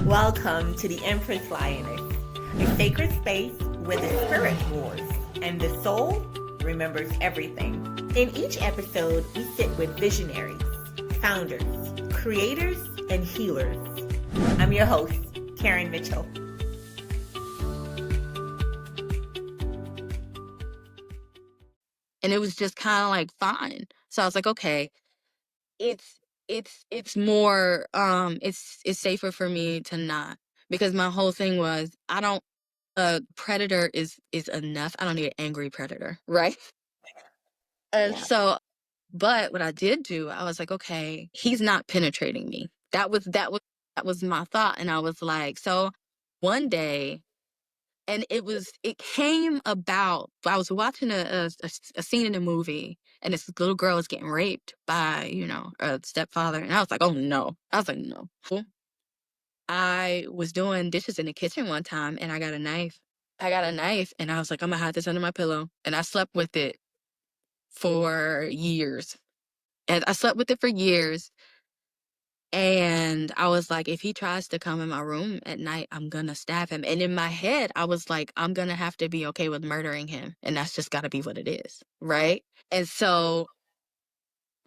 Welcome to the Empress Lioness, a sacred space where the spirit roars and the soul remembers everything. In each episode, we sit with visionaries, founders, creators, and healers. I'm your host, Karen Mitchell. And it was just kind of like fine. So I was like, okay, it's more it's safer for me to not, because my whole thing was I don't predator is enough. I don't need an angry predator, right? And Yeah. so, but what I did do, I was like, okay, he's not penetrating me. That was my thought, and I was like, so one day, and it came about. I was watching a scene in a movie, and this little girl was getting raped by a stepfather, and I was like, oh no. I was like, no. I was doing dishes in the kitchen one time, and I got a knife and I was like, I'm gonna hide this under my pillow, and I slept with it for years. And I slept with it for years. And I was like, if he tries to come in my room at night, I'm gonna stab him. And in my head, I was like, I'm gonna have to be okay with murdering him. And that's just gotta be what it is. Right. And so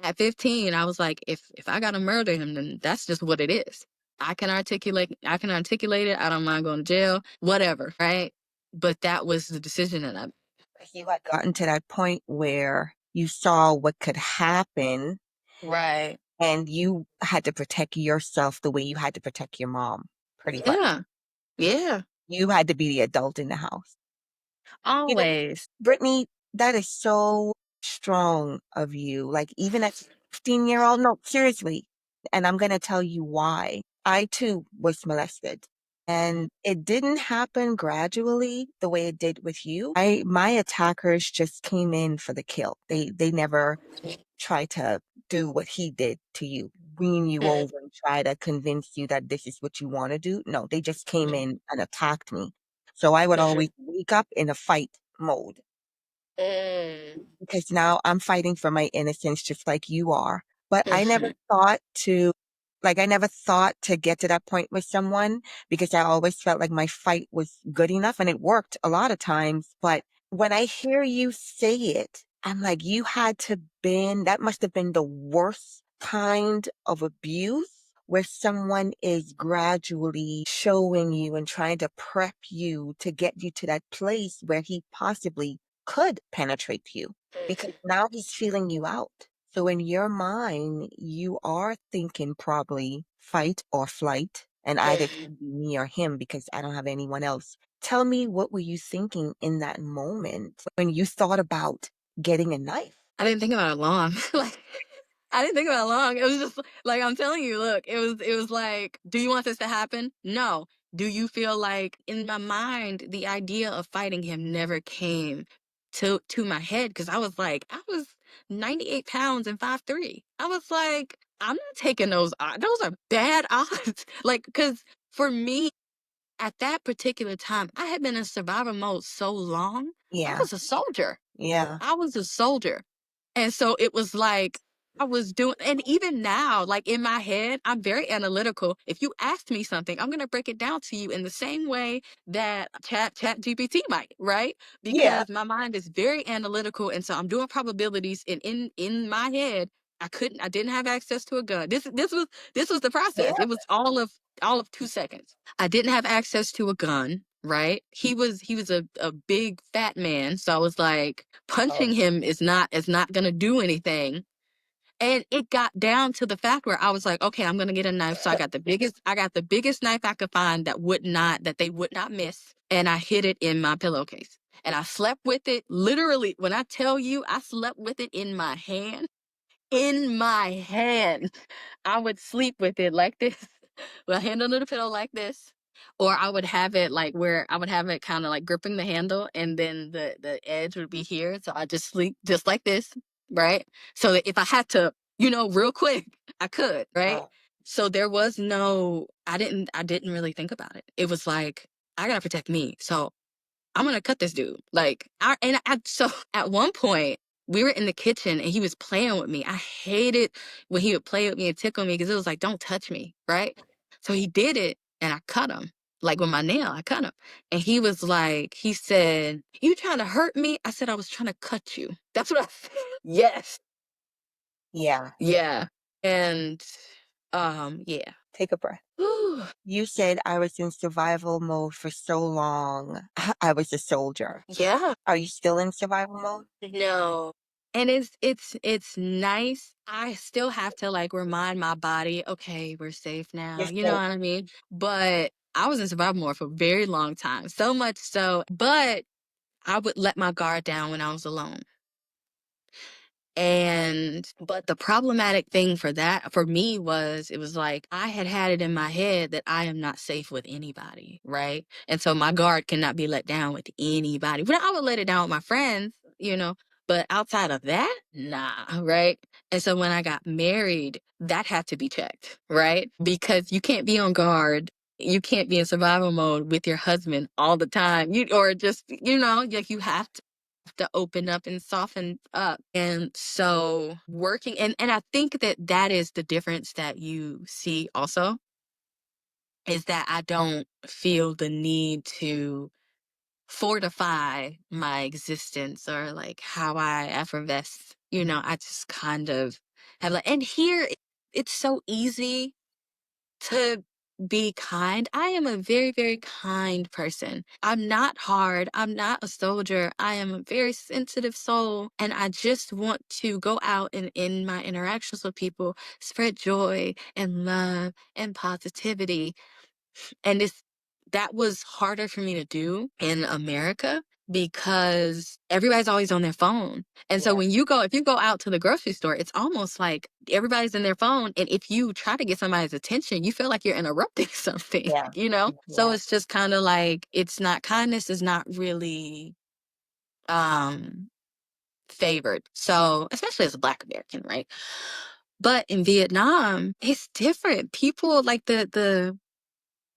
at 15, I was like, if I gotta murder him, then that's just what it is. I can articulate it. I don't mind going to jail, whatever, right? But that was the decision that I You had gotten to that point where you saw what could happen Right. and you had to protect yourself the way you had to protect your mom, pretty much. Yeah. Yeah. You had to be the adult in the house. You know, Always. Brittany, that is so strong of you. Like, even at 15-year-old, no, seriously. And I'm going to tell you why. I too was molested. And it didn't happen gradually the way it did with you. My attackers just came in for the kill. They never try to do what he did to you, wean you Mm, over and try to convince you that this is what you want to do. No, they just came mm, in and attacked me. So I would mhm, always wake up in a fight mode mm, because now I'm fighting for my innocence just like you are. But mhm, I never thought to get to that point with someone because I always felt like my fight was good enough and it worked a lot of times. But when I hear you say it, I'm like, that must have been the worst kind of abuse where someone is gradually showing you and trying to prep you to get you to that place where he possibly could penetrate you because now he's feeling you out. So in your mind, you are thinking probably fight or flight, and either it's mhm. gonna be me or him because I don't have anyone else. Tell me, what were you thinking in that moment when you thought about getting a knife? I didn't think about it long. Like, I didn't think about it long. It was just like, I'm telling you, look, it was like, do you want this to happen? No. Do you feel like, in my mind, the idea of fighting him never came to my head, because I was 98 pounds and 5'3". I was like, I'm not taking those odds. Those are bad odds. Like, because for me, at that particular time, I had been in survival mode so long. I Yeah, was a soldier. yeah, I was a soldier. And so it was like I was doing, and even now, like in my head, I'm very analytical. If you ask me something, I'm gonna break it down to you in the same way that Chat GPT might, right? yeah, Because my mind is very analytical, and so I'm doing probabilities, and in my head, I didn't have access to a gun. This was the yeah. process. It was all of 2 seconds. I didn't have access to a gun, right? He was a big fat man, so I was like, punching Oh, him is not gonna do anything. And it got down to the fact where I was like, okay, I'm gonna get a knife. So I got the biggest knife I could find that they would not miss. And I hid it in my pillowcase. And I slept with it. Literally, when I tell you I slept with it in my hand. I would sleep with it like this, with a hand under the pillow like this, or I would have it like where I would have it kind of like gripping the handle, and then the edge would be here. So I just sleep just like this, right? So that if I had to, real quick, I could, right? wow. So there was no, I didn't really think about it. It was like, I gotta protect me. So I'm gonna cut this dude. Like, so at one point, we were in the kitchen and he was playing with me. I hated when he would play with me and tickle me because it was like, don't touch me, right? So he did it. and I cut him. Like with my nail, I cut him. And he said, "You trying to hurt me?" I said, "I was trying to cut you." That's what I said. Yes. Yeah. Yeah. And yeah. Take a breath. Whew. You said I was in survival mode for so long. I was a soldier. Yeah. Are you still in survival mode? No. And it's nice. I still have to like remind my body, okay, we're safe now. You're You know still what I mean? But I was in survival mode for a very long time. So much so, but I would let my guard down when I was alone. And but the problematic thing for that for me was it was like I had it in my head that I am not safe with anybody, right? And so my guard cannot be let down with anybody. But I would let it down with my friends, but outside of that, nah, right? And so when I got married, that had to be checked, right? Because you can't be on guard. You can't be in survival mode with your husband all the time. Or just, like you have to open up and soften up. And so working and I think that that is the difference that you see also is that I don't feel the need to fortify my existence or like how I effervesce. I just kind of have like and here it's so easy to be kind. I am a very, very kind person. I'm not hard. I'm not a soldier. I am a very sensitive soul. And I just want to go out and in my interactions with people, spread joy and love and positivity. And that was harder for me to do in America because everybody's always on their phone. And so yeah, if you go out to the grocery store, it's almost like everybody's in their phone. And if you try to get somebody's attention, you feel like you're interrupting something, yeah, So yeah, it's just kind of like kindness is not really um favored. So especially as a Black American, right? But in Vietnam, it's different. People like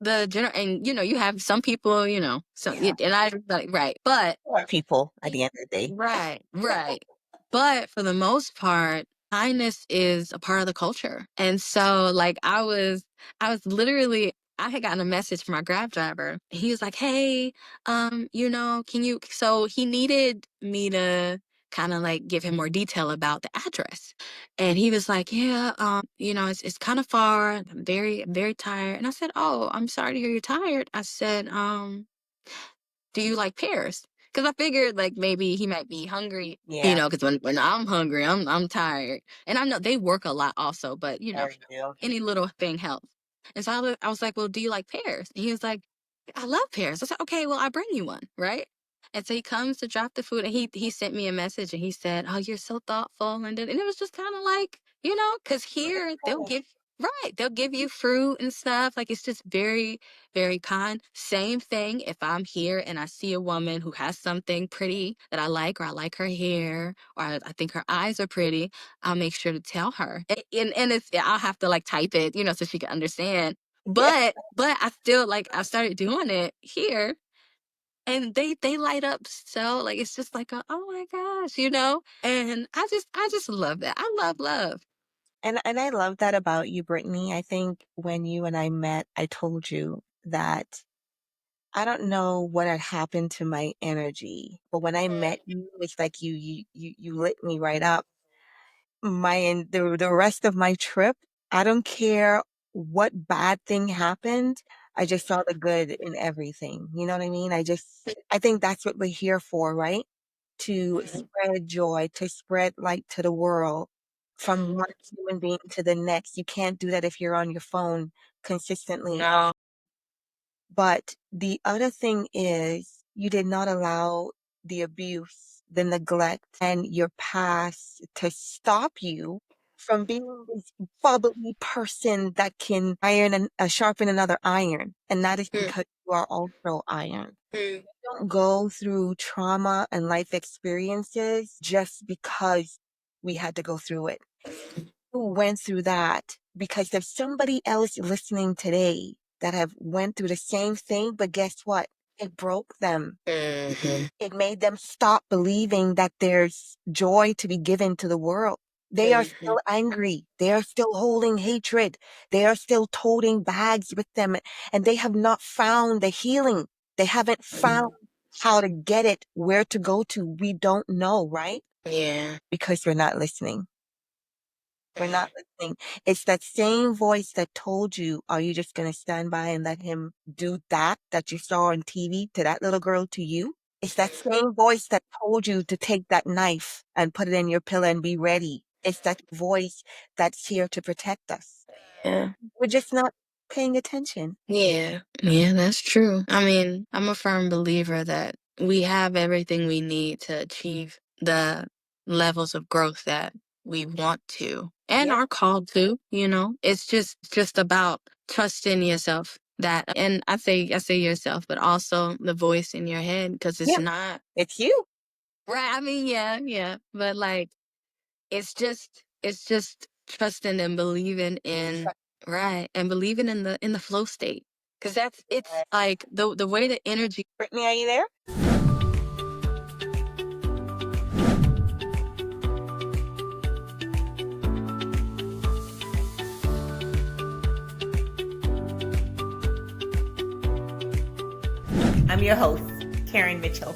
the general and you have some people so yeah. and I like right but Or people at the end of the day. right but for the most part kindness is a part of the culture. And so like I was literally I had gotten a message from my Grab driver. He was like, hey, can you so he needed me to kind of like give him more detail about the address. And he was like, yeah, it's kind of far. I'm very tired. And I said, oh, I'm sorry to hear you're tired. I said, do you like pears? Because I figured like maybe he might be hungry, Yeah, because when I'm hungry, I'm tired. And I know they work a lot also, but I do. any little thing helps. And so I was like, well, do you like pears? And he was like, I love pears. I said, okay, well, I bring you one, right? And so he comes to drop the food and he sent me a message and he said, oh, you're so thoughtful. And it was just kind of like, because here they'll give you fruit and stuff. Like it's just very, very kind. Same thing if I'm here and I see a woman who has something pretty that I like, or I like her hair, or I think her eyes are pretty, I'll make sure to tell her. And I'll have to like type it, so she can understand. Yeah. But I still like I started doing it here and they light up so like it's just like oh my gosh, And I just love that. I love love. And I love that about you, Brittany. I think when you and I met, I told you that I don't know what had happened to my energy, but when I met you, it's like you lit me right up. The rest of my trip, I don't care what bad thing happened. I just saw the good in everything. You know what I mean? I think that's what we're here for, right? To spread joy, to spread light to the world from one human being to the next. You can't do that if you're on your phone consistently. No. But the other thing is, you did not allow the abuse, the neglect, and your past to stop you from being this bubbly person that can sharpen another iron. And that is Mm, because you are also iron. mm, Don't go through trauma and life experiences just because we had to go through it. Who went through that because there's somebody else listening today that have went through the same thing, but guess what? It broke them. mhm. It made them stop believing that there's joy to be given to the world. They are still angry. They are still holding hatred. They are still toting bags with them, and they have not found the healing. They haven't found how to get it, where to go to. We don't know, right? Yeah. Because we're not listening. We're not listening. It's that same voice that told you, are you just going to stand by and let him do that you saw on TV to that little girl to you? It's that same voice that told you to take that knife and put it in your pillow and be ready. It's that voice that's here to protect us. Yeah. We're just not paying attention. Yeah. Yeah, that's true. I mean, I'm a firm believer that we have everything we need to achieve the levels of growth that we want to and Yeah. are called to, you know. It's just about trusting yourself that, and I say yourself, but also the voice in your head, because it's Yeah. not It's you. right. I mean, yeah, yeah. But like it's just trusting and believing in right, and believing in the flow state, because it's like the way the energy. Brittany, are you there? I'm your host, Karen Mitchell.